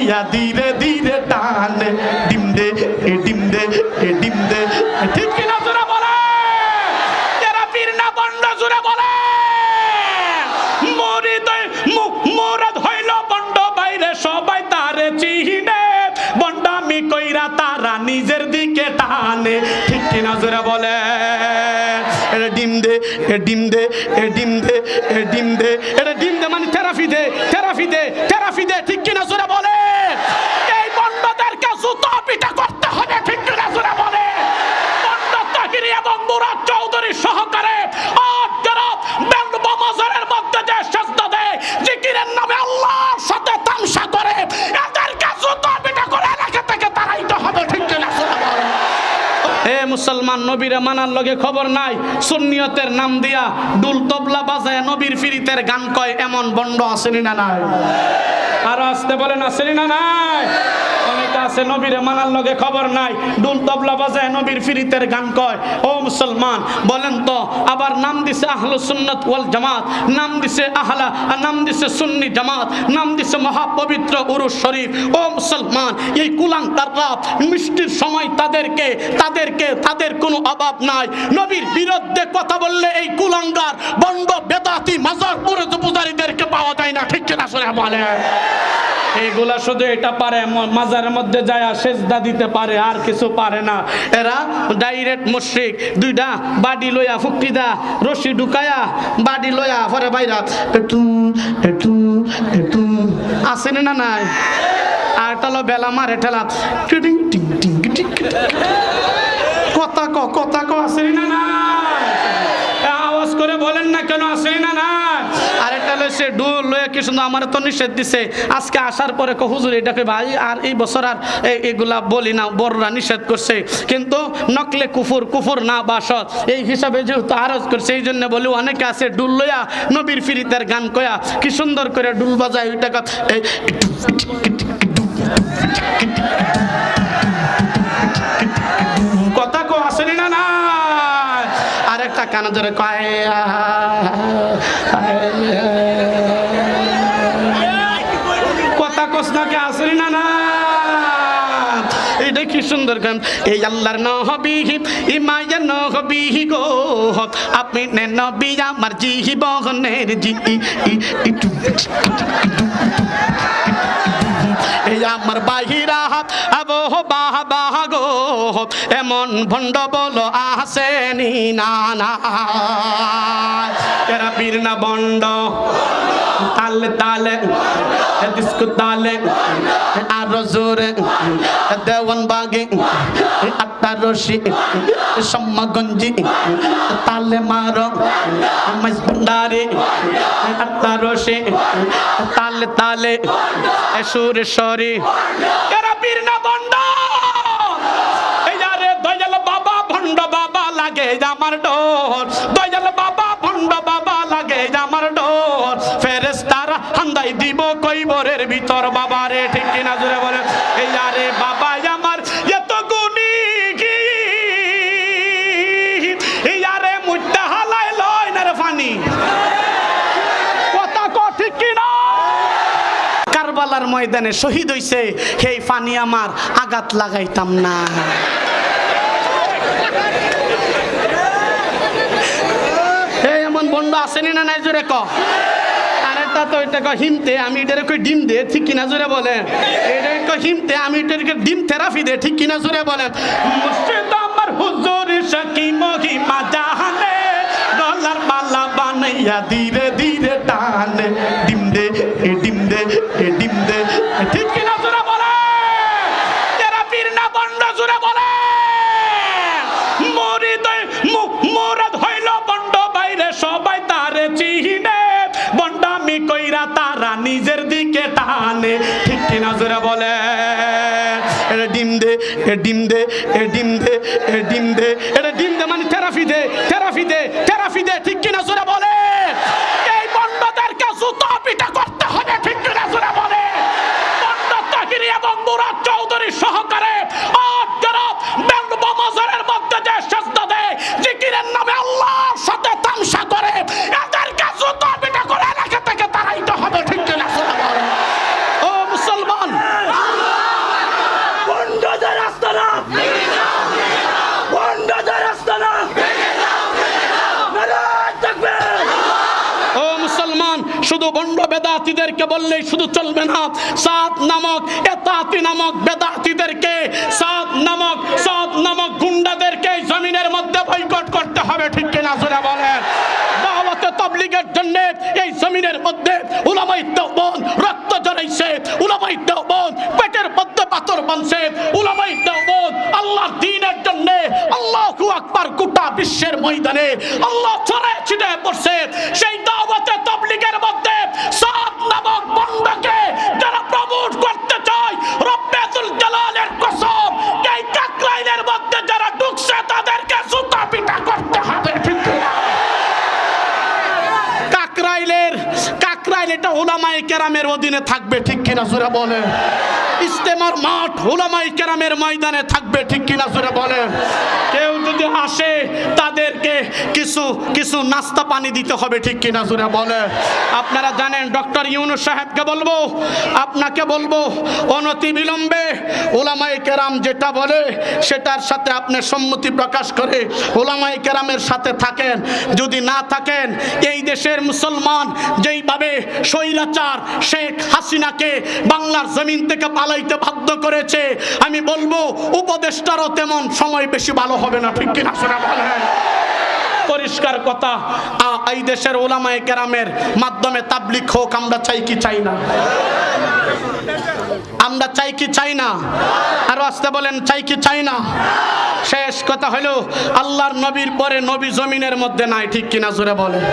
বানাইয়া ধীরে ধীরে টানে ডিম দে ডিম দে ডিম দে। ঠিক কিনা জোরে বলে? এরা পীর না বন্ড? জোরে বলে। মুরাদ হইল বন্ড, বাইরে সবাই তারে চিনে, বন্ডামি কইরা তারা নিজের দিকে টানে। ঠিক কিনা জোরে বলে? ডিম দে ডিম দে ডিম দে ডিম দে। এটা ডিম দে মানে থেরাপি দে, থেরাপি দে, থেরাপি দে। ঠিক কিনা জোরে বলে? এই বন্ডদেরকে জুতা পিটা করতে হবে। ঠিক কিনা জোরে বলে? বন্ড তাহিরি এবং মুরাদ চৌধুরী সহকারে মাজারের মধ্যে যে সেজদা দেয়, জিকিরের নামে আল্লাহর সাথে তামসা করে, এদেরকে জুতা পিটা করে এলাকা থেকে তাড়াইতে হবে। ঠিক কিনা জোরে বলে? এ মুসলমান, নবীরে মানার লগে খবর নাই, সুন্নিয়তের নাম দিয়া ডুল তবলা বাজায় নবীর ফিরিতের গান কয়, এমন বন্ড আসেনি না নাই? আর আসতে বলেন আসেনি না নাই? অনেকে আছে নবীরে মানার লগে খবর নাই, ডুল তবলা বাজায় নবীর ফিরিতের গান কয়। ও মুসলমান বলেন তো, আবার নাম দিছে আহলুস সুন্নাত ওয়াল জামাত, নাম দিছে আহলা, নাম দিছে সুন্নি জামাত, নাম দিছে মহাপবিত্র উরুস শরীফ। ও মুসলমান, এই কুলাঙ্গাররা মিষ্টির সময় তাদের কোনো অভাব নাই। নবীর বিরুদ্ধে কথা বললে এই কুলাঙ্গার বন্ড বেদাতি মাজার পূজারীদেরকে পাওয়া যায় না। ঠিক কিনা শুনে বলে? এইগুলা শুধু এটা পারে, মাজারের মধ্যে যায় সেজদা দিতে পারে, আর কিছু পারে না। এরা ডাইরেক্ট মুশরিক। দুইটা বাড়ি লইয়া ফুকিদা রশি ঢুকায়া বাড়ি লইয়া পরে বাইরা একটু একটু একটু আসেনি না নাই? আর টালো বেলা মারে ঠেলা টিং টিং টিং টিং। কথা ক আসেনি না নাই? আওয়াজ করে বলেন না কেন আসেনি না নাই? আরেকটা সে ডুল লয়ে কি সুন্দর আমার তো নিষেধ দিছে। আজকে আসার পরে হুজুর এটাকে ভাই আর এই বছর আর এগুলা বলি না, বড়রা নিষেধ করছে। কিন্তু নকলে কুফুর না বাসত এই হিসাবে যেহেতু আরজ করছে, এই জন্য বলি অনেকে আছে ডুল লইয়া নবীর ফিরিতের গান কয়া কি সুন্দর করে ডুল বাজায়। ওইটা কথা কো আসেনি না না? আরেকটা কানে ধরে কয় কথা কস না কে আসেনি না না? এটা কি সুন্দর গান। এই আল্লাহর নবী ইমায়া নবী গো, আপনি নবী আমার জীবনের জি। এই আমার বাহিরা আবো বাবা গো, এমন ভণ্ড বলো আসেনি না না? এরা পীর না বন্ড? তালে তালে ডিস্কো তালে আরো জোরে দেওয়ান বাগে আটটা রশি সম্মাগঞ্জি তালে মারো মাইজ ভান্ডারে আটটা রশি তালে তালে সুরে সরি। এরা পীর না বন্ড? এই আরে দয়াল বাবা ভণ্ড বাবা লাগে আমার ডোর, দয়াল বাবা ভণ্ড বাবা লাগে আমার ডোর, ফেরেশতারা হান্দাই দিব কইবরের ভিতর বাবা রে। ঠিক কিনা জোরে বলে? এই আরে বাবা আমার এত গুণী কি, এই আরে মুট্টা হালাই লয় না রে ফানি। কথা ক ঠিক কিনা? কারবালার ময়দানে শহীদ হইছে, সেই ফানি আমার আঘাত লাগাইতাম না। এই এমন বন্ধ আসেনি না নাই? জোরে ক। আরেকটা তো এটা ক হিমতে, আমি এটারে কই ডিম দে। ঠিক কিনা জোরে বলেন? এটারে ক হিমতে, আমি এটারে ডিম থেরাপি দে। ঠিক কিনা জোরে বলেন? মুর্শিদ আমার হুজুর শাকি মহিমা জাহানে, গলার মালা বানাইয়া ধীরে ধীরে টানে ডিম দে ডিম দে ডিম দে। ঠিক কিনা জোরে বলে? এরা পীর না বন্ড? জোরে বলে। মুরাদ হইল বন্ড, বাইরে সবাই তারে চিনে, বন্ডামি কইরা তারা নিজের দিকে টানে। ঠিক কিনা জোরে বলে? ডিম দে ডিম দে ডিম দে ডিম দে। এটা ডিম দে মানে থেরাপি দে, থেরাপি দে, থেরাপি দে। ঠিক কিনা জোরে বলে? এই বন্ডদেরকে জুতা পিটা করতে হবে। ঠিক কিনা জোরে বলে? বন্ড তাহিরি এবং মুরাদ চৌধুরী সহকারে মাজারের মধ্যে যে সেজদা দেয়, জিকিরের নামে আল্লাহর সাথে তামসা করে, এদেরকে জুতা পিটা করে এলাকা থেকে তাড়াইতে হবে। ঠিক কিনা? ও মুসলমান, শুধু বন্ড বেদাতীদেরকে বললেই শুধু চলবে না, সাত নামক এতাতি নামক বেদাতীদেরকে, সাত নামক গুন্ডাদেরকে জমিনের মধ্যে বয়কট করতে হবে, ঠিক কিনা জোরে বলেন। দাওয়াতে তাবলীগের জন্য এই জমিনের মধ্যে উলামায়ে দেওবন্দ রক্ত ঝরাইছে, উলামায়ে দেওবন্দ পেটের মধ্যে পাথর বাঁধছে, উলামায়ে দেওবন্দ আল্লাহর দ্বীনের জন্য আল্লাহু আকবার গোটা বিশ্বের ময়দানে আল্লাহ ছড়ায় ছিটায় পড়ছে। সেই দাওয়াতে তাবলীগের মধ্যে সাত নামক বন্ডকে যারা প্রমোট করতে চায়, রব্বুল জালালের কসম এই কাকরাইলের মধ্যে যারা ঢুকছে তাদেরকে জুতা পিটা করতে হবে, ঠিক না? কাকরাইল এটা উলামায়ে কেরামের অধীনে থাকবে, ঠিক কিনা জোরে বলেন। ইজতেমার মাঠ উলামায়ে কেরামের ময়দানে থাকবে, ঠিক কিনা জোরে বলেন। কেউ যদি আসে তাদেরকে কিছু নাস্তা পানি দিতে হবে, ঠিক কিনা জোরে বলেন। আপনারা জানেন ডক্টর ইউনূস সাহেবকে বলবো, আপনাকে বলবো, অনতি বিলম্বে উলামায়ে কেরাম যেটা বলে সেটার সাথে আপনি সম্মতি প্রকাশ করে উলামায়ে কেরামের সাথে থাকেন। যদি না থাকেন, এই দেশের মুসলমান যেইভাবে স্বৈরাচার শেখ হাসিনাকে বাংলার জমিন থেকে পালাইতে বাধ্য করেছে, আমি বলবো উপদেষ্টারও তেমন সময় বেশি ভালো হবে না, ঠিক কিনা শোনা বলেন। পরিষ্কার কথা, এই দেশের উলামায়ে কেরামের মাধ্যমে তাবলীগ হোক, আমরা চাই কি চাই না? আমরা চাই কি চাই না? আরো আসতে বলেন, চাই কি চাই না? শেষ কথা হলো, আল্লাহর নবীর পরে নবী জমিনের মধ্যে নাই, ঠিক কিনা জোরে বলেন।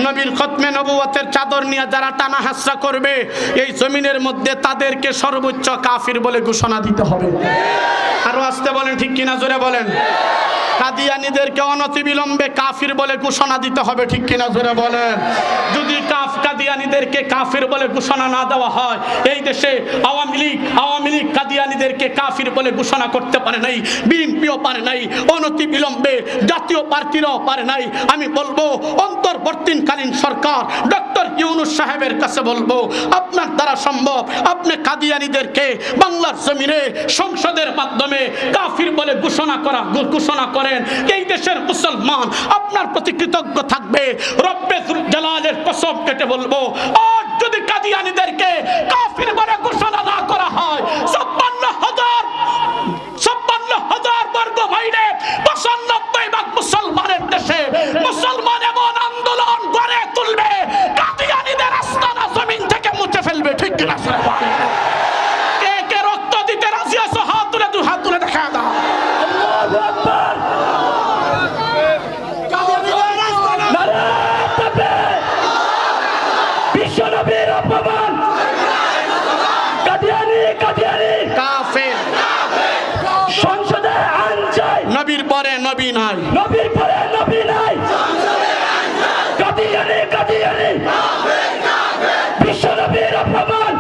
নবীর খতমে নবুয়তের চাদর নিয়ে যারা টানা হাসরা করবে এই জমিনের মধ্যে তাদেরকে সর্বোচ্চ কাফির বলে ঘোষণা দিতে হবে। আরো আসতে বলেন, ঠিক কিনা জোরে বলেন। কাদিয়ানীদেরকে অনতিবিলম্বে কাফির বলে ঘোষণা দিতে হবে, ঠিক কিনা জোরে বলেন। যদি কাদিয়ানীদেরকে কাফির বলে ঘোষণা না দেওয়া হয়, এই দেশে আওয়ামী লীগ কাদিয়ানীদেরকে কাফির বলে ঘোষণা করতে পারে নাই, বিএনপিও পারে নাই, অনতিবিলম্বে জাতীয় পার্টিরাও পারে নাই। আমি বলবো অন্তর্বর্তীকালীন সরকার ডক্টর ইউনূস সাহেবের কাছে বলবো, আপনার দ্বারা সম্ভব আপনি কাদিয়ানীদেরকে বাংলার জমিনে সংসদের মাধ্যমে কাফির বলে ঘোষণা করেন। এই দেশের মুসলমান আপনার প্রতি কৃতজ্ঞ থাকবে। রব্বুল জালালের কসম কেটে বলবো, আর যদি কাদিয়ানীদেরকে কাফির বলে ঘোষণা না করা হয়, 56,000 বর্গ মাইলে 95 ভাগ মুসলমানের দেশে মুসলমান এমন আন্দোলন গড়ে তুলবে, কাদিয়ানীদের আস্তানা জমিন থেকে মুছে ফেলবে, ঠিক কিনা? কে রক্ত দিতে রাজি আছো? হাত তুলে দেখা দাও। আল্লাহু আকবার। বিশ্বনবীর অপমান, কাদিয়ানী কাফের। সংসদে আইন চাই, নবীর পরে নবী নাই, কাদিয়ানী বিশ্বনবীর অপমান।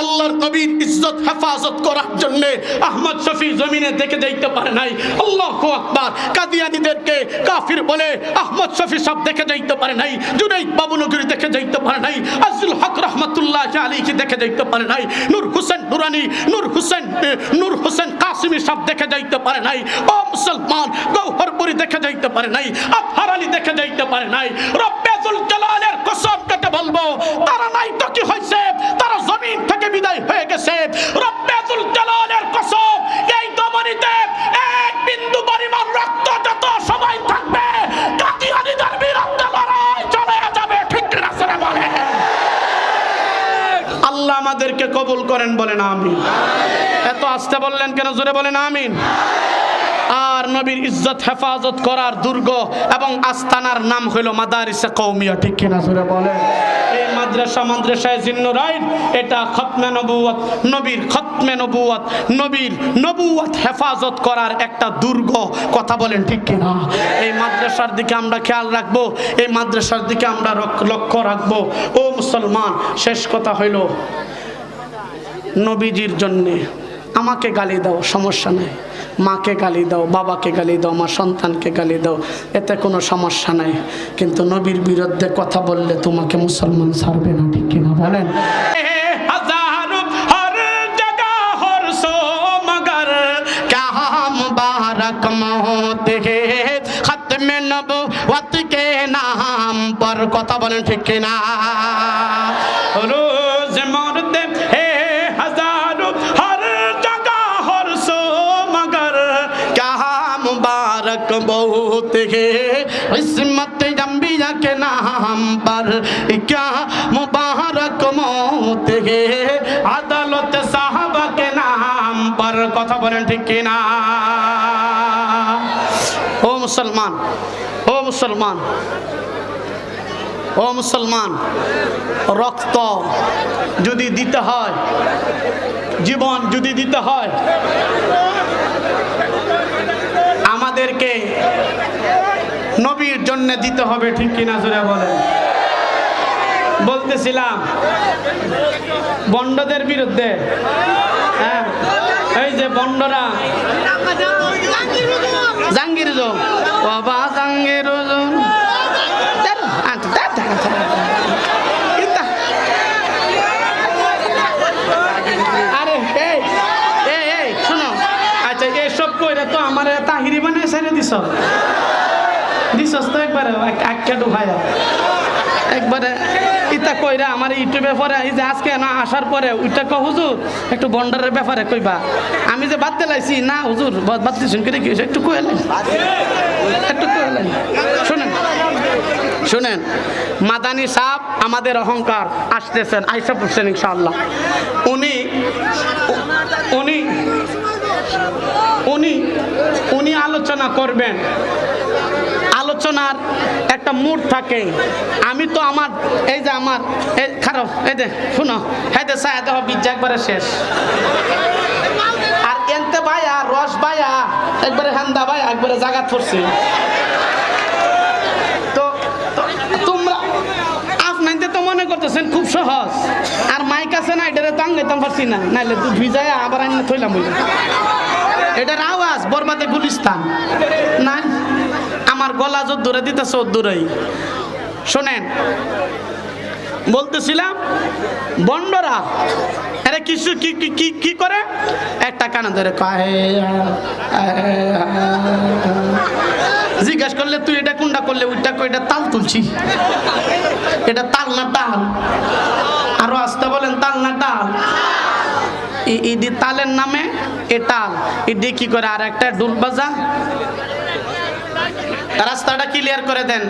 আল্লাহর নবীর ইজ্জত হেফাজত করার জন্য আহমদ শফি জমিনে দেখে যাইতে পারে নাই। আল্লাহু আকবার। কাদিয়ানীদেরকে কাফির বলে আহমদ শফি সব দেখে যাইতে পারে নাই, জুনাইদ বাবুনগরী দেখে যাইতে পারে নাই, আজুল হক রহমাতুল্লাহ আলাইহি দেখে যাইতে পারে নাই, নূর হোসেন নুরানি, নূর হোসেন কাসিমি সব দেখে যাইতে পারে নাই। ও মুসলমান, গৌহরপুরি দেখে যাইতে পারে নাই, আফহার আলী দেখে যাইতে পারে নাই। রব্বুল জালালের কসম কেটে বলবো, তারা নাই তো কি হয়েছে, তারা জমিন থেকে বিদায় হয়ে গেছে। রব্বুল জালালের কসম, এই দমনীতে এক বিন্দু পরিমাণ রক্ত যত সময় থাকবে কাদিয়ানীদের বিরুদ্ধে লড়াই চলে যাবে, ঠিক না? বলে আল্লাহ আমাদেরকে কবুল করেন, বলেন আমিন। এত আস্তে বললেন কেন? জোরে বলেন আমিন। আর নবীর ইজ্জত হেফাজত করার দুর্গ এবং আস্তানার নাম হলো মাদারিসে কওমিয়া, ঠিক কিনা? জোরে বলেন। এই মাদ্রাসায় জিন্নুরাইন, এটা খতমে নবুয়ত, নবীর খতমে নবুয়ত, নবীর নবুয়ত হেফাজত করার একটা দুর্গ, কথা বলেন ঠিক কিনা? এই মাদ্রাসার দিকে আমরা খেয়াল রাখবো, এই মাদ্রাসার দিকে আমরা লক্ষ্য রাখবো। ও মুসলমান, শেষ কথা হইল, নবীজির জন্যে আমাকে গালি দাও, সমস্যা নেই, মাকে গালি দাও, বাবাকে গালি দাও, আমার সন্তানকে গালি দাও, এতে কোনো সমস্যা নাই, কিন্তু নবীর বিরুদ্ধে কথা বললে তোমাকে মুসলমান ছাড়বে না, ঠিক কিনা? বলেন। মুবারক মহতে খত खत्म नबुवत के नाम पर কথা বলেন ঠিক কি না रोज मरते हैं हजारों हर जगह हर सो मगर क्या मुबारक बहुत है इस्मत अंबिया के नाम पर क्या मुबारक मौत है अदालत साहबा के नाम पर কথা বলেন ঠিক কি না ও মুসলমান ও মুসলমান ও মুসলমান রক্ত যদি দিতে হয় জীবন যদি দিতে হয় আমাদেরকে নবীর জন্য দিতে হবে ঠিক কিনা জোরে বলেন বলতেছিলাম বন্ডদের বিরুদ্ধে হ্যাঁ এই যে বন্ডরা জাঙ্গির বাবা জাঙ্গির আরে এই শোনো আচ্ছা এসব কইরা তো আমার তাহিরি বানায় ছেড়ে দিছস তো একবারে আক্কা ডুবাইয়া একবারে ইতা কইরা আমার ইউটিউবে পরে এই যে আজকে না আসার পরে ওইটা কো হুজুর একটু বন্ডারের ব্যাপারে কইবা আমি যে বাদ দিলাইছি না হুজুর বাদ দিছেন করে কি একটু কইলেন শুনেন মাদানী সাহেব আমাদের অহংকার আসতেছেন আইসা পড়ছেন ইনশাআল্লাহ উনি আলোচনা করবেন আলোচনার একটা মুড থাকে আমি তো আমার এই যে আমার খারাপ এই যে শুনো হ্যাঁ দে সায়া দেহ বিজ্জা একবারে শেষ আর এনতে ভাইয়া রস ভাইয়া একবারে হান্দা ভাইয়া একবারে জায়গা পড়ছে তো তোমরা আপনাদের তো মনে করতেছেন খুব সহজ আর মাইক আছে না এটারে তো আঙ্গাইতাম পারছি না নাইলে তুই ভিজায় আবার আইনে থইলাম এটার আওয়াজ বরবাদে গুলিস্তান না আমার গলা যত দূরে দিতেছে ওর দূরেই শোনেন বলতেছিলাম বন্ডরা এরা কিছু কি করে একটা কানে ধরে জিজ্ঞাসা করলে তুই এটা কোনটা করলে ওইটা এটা তাল তুলছি এটা তাল না তাল আরো আসতে বলেন তাল না তাল ইডি তালের নামে এ তাল ইডি কি করে আর একটা ডুল বাজা রাস্তাটা ক্লিয়ার করে দেন।